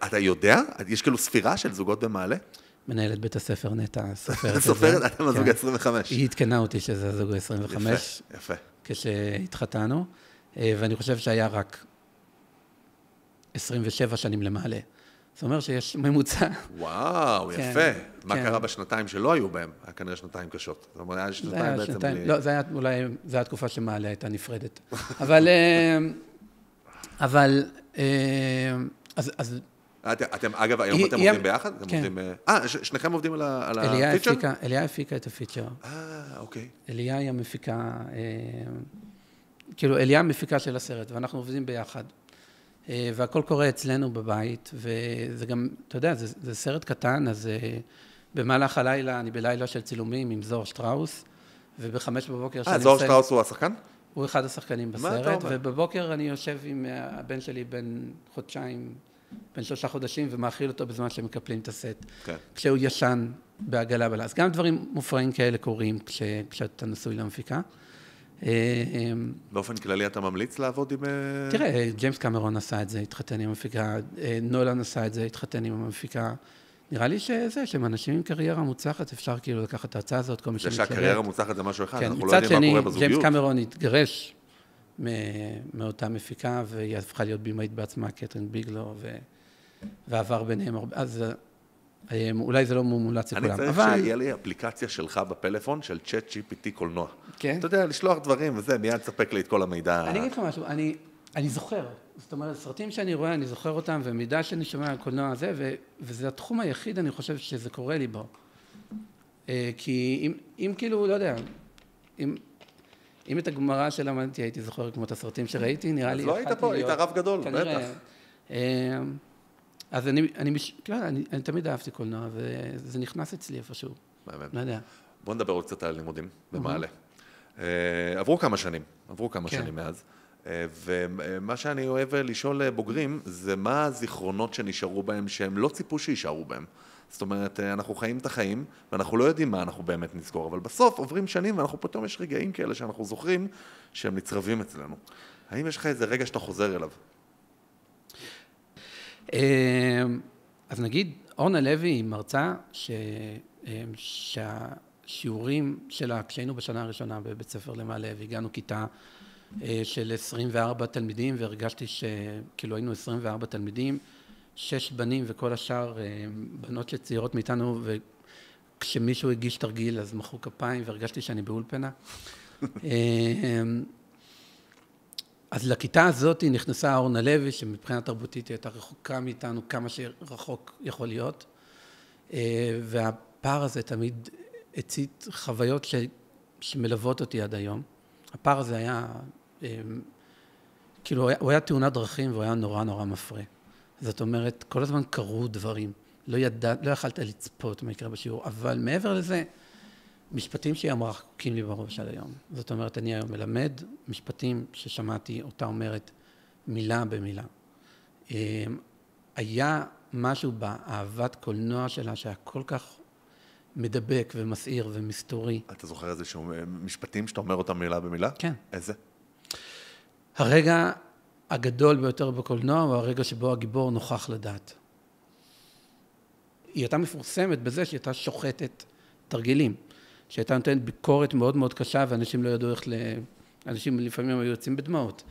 אתה יודע? יש כאילו ספירה של זוגות במעלה? מנהלת בית הספר נטע, סופרת את זה. סופרת, אתם הזוג ה-25. היא התקנה אותי שזה הזוג ה-25. יפה. כשהתחתנו, ואני חושב שהיה רק 27 שנים למעלה. זאת אומרת שיש ממוצע. וואו, יפה. מה קרה בשנתיים שלא היו בהם? היה כנראה שנתיים קשות. זאת אומרת, היה שנתיים בעצם בלי... לא, זה היה אולי, זה היה תקופה שמעלה הייתה נפרדת. אבל, אז... אתם, אגב, היום אתם עובדים ביחד? כן. שניכם עובדים על הפיצ'ר? אליה הפיקה את הפיצ'ר. אוקיי. אליה היא המפיקה, כאילו, אליה המפיקה של הסרט, ואנחנו עובדים ביחד. והכל קורה אצלנו בבית, וזה גם, אתה יודע, זה סרט קטן, אז במהלך הלילה, אני בלילה של צילומים עם זוהר שטראוס, ובחמש בבוקר... זוהר שטראוס הוא השחקן? הוא אחד השחקנים בסרט, ובבוקר אני יושב עם הבן שלי בין חודשיים, בין 3 חודשים, ומאכיל אותו בזמן שמקפלים את הסט, כשהוא ישן בעגלה בלה. אז גם דברים מופרעים כאלה קורים כשאתה נשוי למפיקה. באופן כללי אתה ממליץ לעבוד עם... תראה, ג'יימס קמרון עשה את זה, התחתן עם המפיקה, נולן עשה את זה, התחתן עם המפיקה. נראה לי שהם אנשים עם קריירה מוצלחת, אפשר כאילו לקחת את ההצעה הזאת, כל מי שמתלבט. זה שהקריירה מוצלחת זה משהו אחד, אנחנו לא יודעים מה קורה בזוגיות. ג'יימס קמרון התגרש מאותה מפיקה, והיא הפכה להיות בימאית בעצמה, קתרין ביגלו, ועבר ביניהם הרבה, אז אולי זה לא מומלץ לכולם. אני צריך שיהיה לי אפליקציה שלך בפלאפון של צ'אט GPT קולנוע. כן? אתה יודע, לשלוח דברים וזה, מיד ספק לי את כל המידע. אני אגיד לך משהו, אני זוכר, זאת אומרת, סרטים שאני רואה, אני זוכר אותם, ומידע שאני שומע על קולנוע הזה, וזה התחום היחיד, אני חושב שזה קורה לי בו. כי אם כאילו, לא יודע, אם את הגמרא שלמדתי הייתי זוכר כמו את הסרטים שראיתי, נראה לי... אז לא היית פה, היית רב גדול, בטח. אז אני תמיד אהבתי קולנוע, וזה נכנס אצלי איפשהו. לא יודע. בוא נדבר עוד קצת על לימודים במעלה. עברו כמה שנים מאז. ומה שאני אוהב לשאול בוגרים, זה מה הזיכרונות שנשארו בהם, שהם לא ציפו שישארו בהם. זאת אומרת, אנחנו חיים את החיים, ואנחנו לא יודעים מה אנחנו באמת נזכור, אבל בסוף עוברים שנים, ואנחנו פתאום יש רגעים כאלה שאנחנו זוכרים, שהם נצרבים אצלנו. האם יש לך איזה רגע שאתה חוזר אליו? אז נגיד, אורנה לוי היא מרצה שהשיעורים שלה, כשהיינו בשנה הראשונה בבית ספר למעלה, והגענו כיתה של 24 תלמידים, והרגשתי שכאילו היינו 24 תלמידים, 6 בנים וכל השאר בנות שצעירות מאיתנו, וכשמישהו הגיש תרגיל אז מחאו כפיים, והרגשתי שאני באולפנה. אז לכיתה הזאת נכנסה אורנה לוי, שמבחינה תרבותית היא הייתה רחוקה מאיתנו כמה שרחוק יכול להיות, והפער הזה תמיד הצית חוויות שמלוות אותי עד היום. הפער הזה היה, כאילו, הוא היה תאונת דרכים והוא היה נורא נורא מפרה. זאת אומרת, כל הזמן קרו דברים, לא יכלת לצפות מה יקרה בשיעור, אבל מעבר לזה, משפטים שהיא אמרה חוקים לי בראש עד היום. זאת אומרת, אני היום מלמד משפטים ששמעתי אותה אומרת מילה במילה. היה משהו באהבת קולנוע שלה שהיה כל כך מדבק ומסעיר ומסתורי. אתה זוכר איזה משפטים שאתה אומר אותם מילה במילה? כן. איזה? הרגע הגדול ביותר בקולנוע הוא הרגע שבו הגיבור נוכח לדעת. היא הייתה מפורסמת בזה שהיא הייתה שוחטת תרגילים. שהייתה נותנת ביקורת מאוד מאוד קשה, ואנשים לא ידעו איך אנשים לפעמים היו יוצאים בדמעות.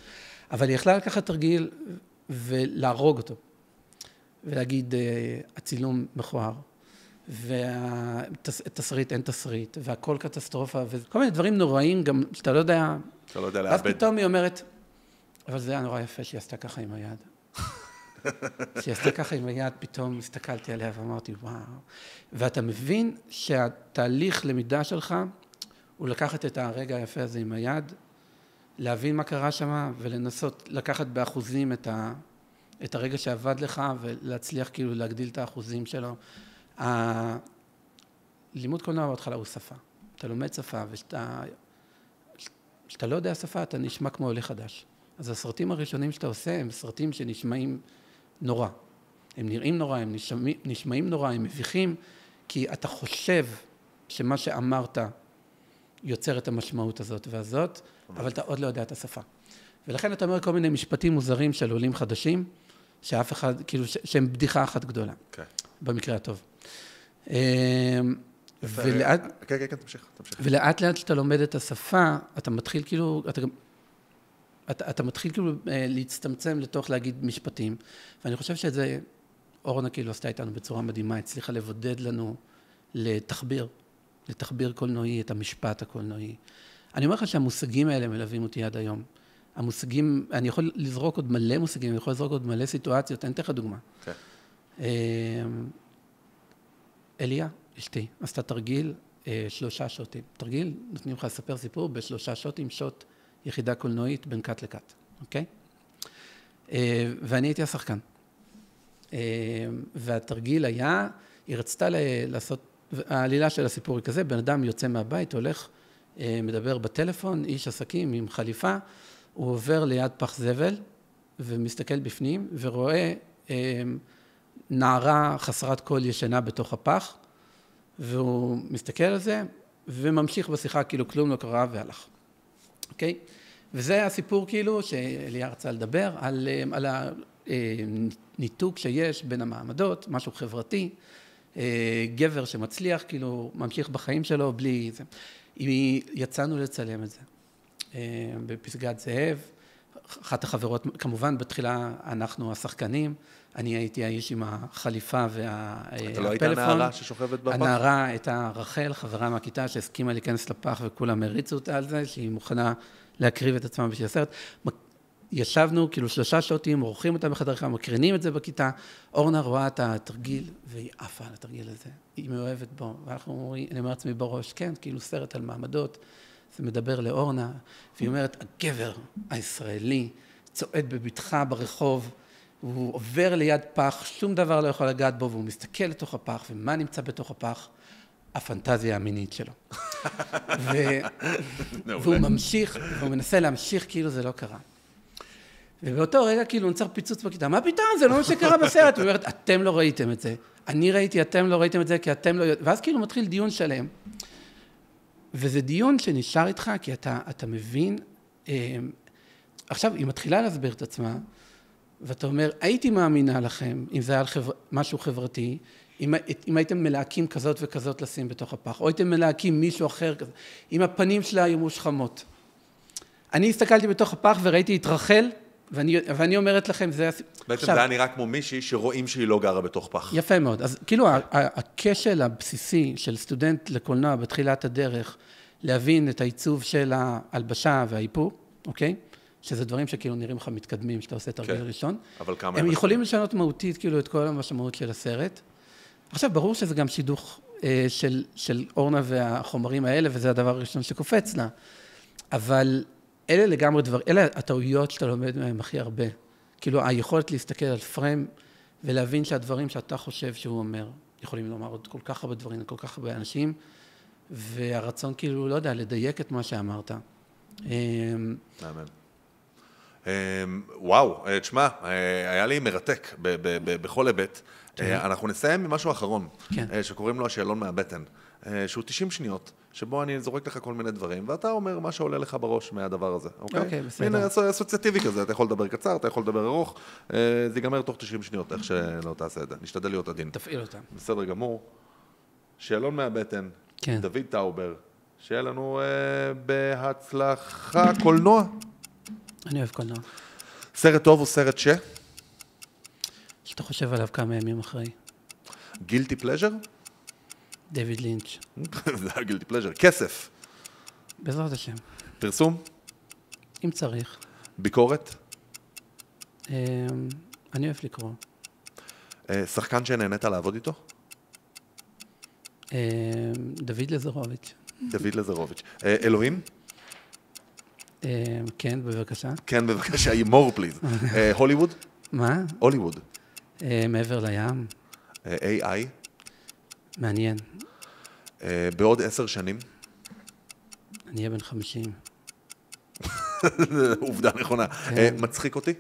אבל היא יכלה לקחת תרגיל ולהרוג אותו. ולהגיד, הצילום מכוער. והתסריט אין תסריט, והכל קטסטרופה, וכל מיני דברים נוראים, גם שאתה לא יודע... אתה לא יודע לאבד. ואז פתאום היא אומרת, אבל זה היה נורא יפה שהיא עשתה ככה עם היד. שהיא עשתה ככה עם היד, פתאום הסתכלתי עליה ואמרתי, וואו. ואתה מבין שהתהליך למידה שלך, הוא לקחת את הרגע היפה הזה עם היד, להבין מה קרה שם, ולנסות לקחת באחוזים את הרגע שעבד לך, ולהצליח כאילו להגדיל את האחוזים שלו. לימוד קולנוע בהתחלה הוא שפה. אתה לומד שפה, כשאתה לא יודע שפה, אתה נשמע כמו עולה חדש. אז הסרטים הראשונים שאתה עושה, הם סרטים שנשמעים נורא. הם נראים נורא, הם נשמעים נורא, הם מביכים, כי אתה חושב שמה שאמרת יוצר את המשמעות הזאת והזאת, אבל אתה עוד לא יודע את השפה. ולכן אתה אומר כל מיני משפטים מוזרים של עולים חדשים, שאף אחד, כאילו, שהם בדיחה אחת גדולה. במקרה הטוב. כן, תמשיך. ולאט לאט שאתה לומד את השפה, אתה מתחיל כאילו, אתה מתחיל כאילו להצטמצם לתוך להגיד משפטים, ואני חושב שזה, אורנה כאילו עשתה איתנו בצורה מדהימה, הצליחה לבודד לנו לתחביר קולנועי, את המשפט הקולנועי. אני אומר לך שהמושגים האלה מלווים אותי עד היום. המושגים, אני יכול לזרוק עוד מלא מושגים, אני יכול לזרוק עוד מלא סיטואציות, אני אתן לך דוגמה. אליה, אשתי, עשתה תרגיל 3 שוטים. תרגיל, נותנים לך לספר סיפור ב3 שוטים, שוט יחידה קולנועית בין קאט לקאט, אוקיי? ואני הייתי השחקן. והתרגיל היה, היא רצתה לעשות, העלילה של הסיפור היא כזה, בן אדם יוצא מהבית, הולך, מדבר בטלפון, איש עסקים עם חליפה, הוא עובר ליד פח זבל, ומסתכל בפנים, ורואה נערה חסרת כל ישנה בתוך הפח, והוא מסתכל על זה, וממשיך בשיחה כאילו כלום לא קרה והלך. אוקיי? וזה הסיפור כאילו שאליה רצה לדבר על הניתוק שיש בין המעמדות, משהו חברתי, גבר שמצליח כאילו ממשיך בחיים שלו בלי זה. יצאנו לצלם את זה בפסגת זאב, אחת החברות, כמובן בתחילה אנחנו השחקנים, אני הייתי האיש עם החליפה והפלאפון. אתה לא היית הנערה ששוכבת בפח? הנערה הייתה רחל, חברה מהכיתה שהסכימה להיכנס לפח וכולם הריצו אותה על זה, שהיא מוכנה להקריב את עצמה בשביל הסרט. ישבנו כאילו 3 שוטים, עורכים אותה בחדרך, מקרינים את זה בכיתה, אורנה רואה את התרגיל והיא עפה על התרגיל הזה, היא מאוהבת בו, אני אומר לעצמי בראש, כן, כאילו סרט על מעמדות, זה מדבר לאורנה, והיא אומרת, הגבר הישראלי צועד בבטחה ברחוב, הוא עובר ליד פח, שום דבר לא יכול לגעת בו, והוא מסתכל לתוך הפח, ומה נמצא בתוך הפח? הפנטזיה המינית שלו. והוא ממשיך, והוא מנסה להמשיך כאילו זה לא קרה. ובאותו רגע כאילו נוצר פיצוץ בכיתה, מה פתאום? זה לא מה שקרה בסרט. הוא אומרת, אתם לא ראיתם את זה. אני ראיתי, אתם לא ראיתם את זה, כי אתם לא... ואז כאילו מתחיל דיון שלם. וזה דיון שנשאר איתך, כי אתה מבין... עכשיו, היא מתחילה להסביר את עצמה, ואתה אומר, הייתי מאמינה לכם, אם זה היה משהו חברתי, אם הייתם מלהקים כזאת וכזאת לשים בתוך הפח, או הייתם מלהקים מישהו אחר כזה, אם הפנים שלה היו מושחמות. אני הסתכלתי בתוך הפח וראיתי את רחל, ואני אומרת לכם, זה... בעצם זה היה נראה כמו מישהי שרואים שהיא לא גרה בתוך פח. יפה מאוד. אז כאילו הכשל הבסיסי של סטודנט לקולנוע בתחילת הדרך, להבין את העיצוב של ההלבשה והאיפור, אוקיי? שזה דברים שכאילו נראים לך מתקדמים, שאתה עושה תרגיל ראשון. אבל כמה הם יכולים לשנות מהותית כאילו את כל המשמעות של הסרט. עכשיו, ברור שזה גם שידוך של אורנה והחומרים האלה, וזה הדבר הראשון שקופץ לה. אבל אלה לגמרי דבר, אלה הטעויות שאתה לומד מהם הכי הרבה. כאילו, היכולת להסתכל על פריים, ולהבין שהדברים שאתה חושב שהוא אומר, יכולים לומר עוד כל כך הרבה דברים, כל כך הרבה אנשים, והרצון כאילו, לא יודע, לדייק את מה שאמרת. אמן. וואו, תשמע, היה לי מרתק בכל היבט. אנחנו נסיים עם משהו אחרון, שקוראים לו השאלון מהבטן, שהוא 90 שניות, שבו אני זורק לך כל מיני דברים, ואתה אומר מה שעולה לך בראש מהדבר הזה, אוקיי? אוקיי, בסדר. הנה, אסוציאטיבי כזה, אתה יכול לדבר קצר, אתה יכול לדבר ארוך, זה ייגמר תוך 90 שניות, איך שלא תעשה את זה, נשתדל להיות עדין. תפעיל אותם. בסדר גמור. שאלון מהבטן, דוד טאובר, שיהיה לנו בהצלחה קולנוע. אני אוהב קולנוע. סרט טוב או סרט ש? שאתה חושב עליו כמה ימים אחרי. גילטי פלז'ר? דיוויד לינץ'. זה היה גילטי פלז'ר. כסף? בעזרת השם. פרסום? אם צריך. ביקורת? אני אוהב לקרוא. שחקן שנהנית לעבוד איתו? דוד לזרוביץ'. דוד לזרוביץ'. אלוהים? כן, בבקשה. כן, בבקשה, more please. הוליווד? מה? הוליווד. מעבר לים. AI? מעניין. בעוד 10 שנים? אני אהיה בן 50. עובדה נכונה. מצחיק אותי?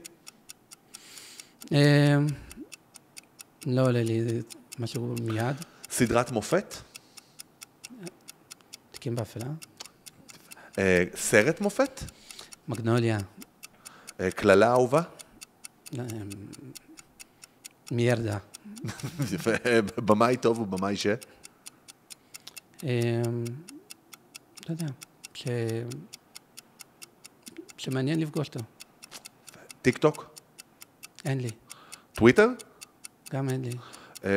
לא עולה לי משהו מיד. סדרת מופת? תיקים באפלה. סרט מופת? מגנוליה. כללה אהובה? מירדה. במאי טוב ובמאי ש? לא יודע, שמעניין לפגוש אותו. טיק טוק? אין לי. טוויטר? גם אין לי.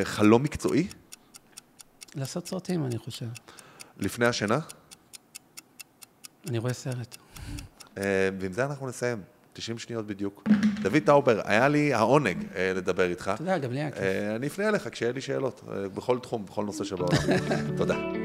חלום מקצועי? לעשות סרטים, אני חושב. לפני השינה? אני רואה סרט. ועם זה אנחנו נסיים. 90 שניות בדיוק. דוד טאובר, היה לי העונג לדבר איתך. תודה, גם לי היה כיף. אני אפנה אליך כשיהיה לי שאלות, בכל תחום, בכל נושא שבעולם. תודה.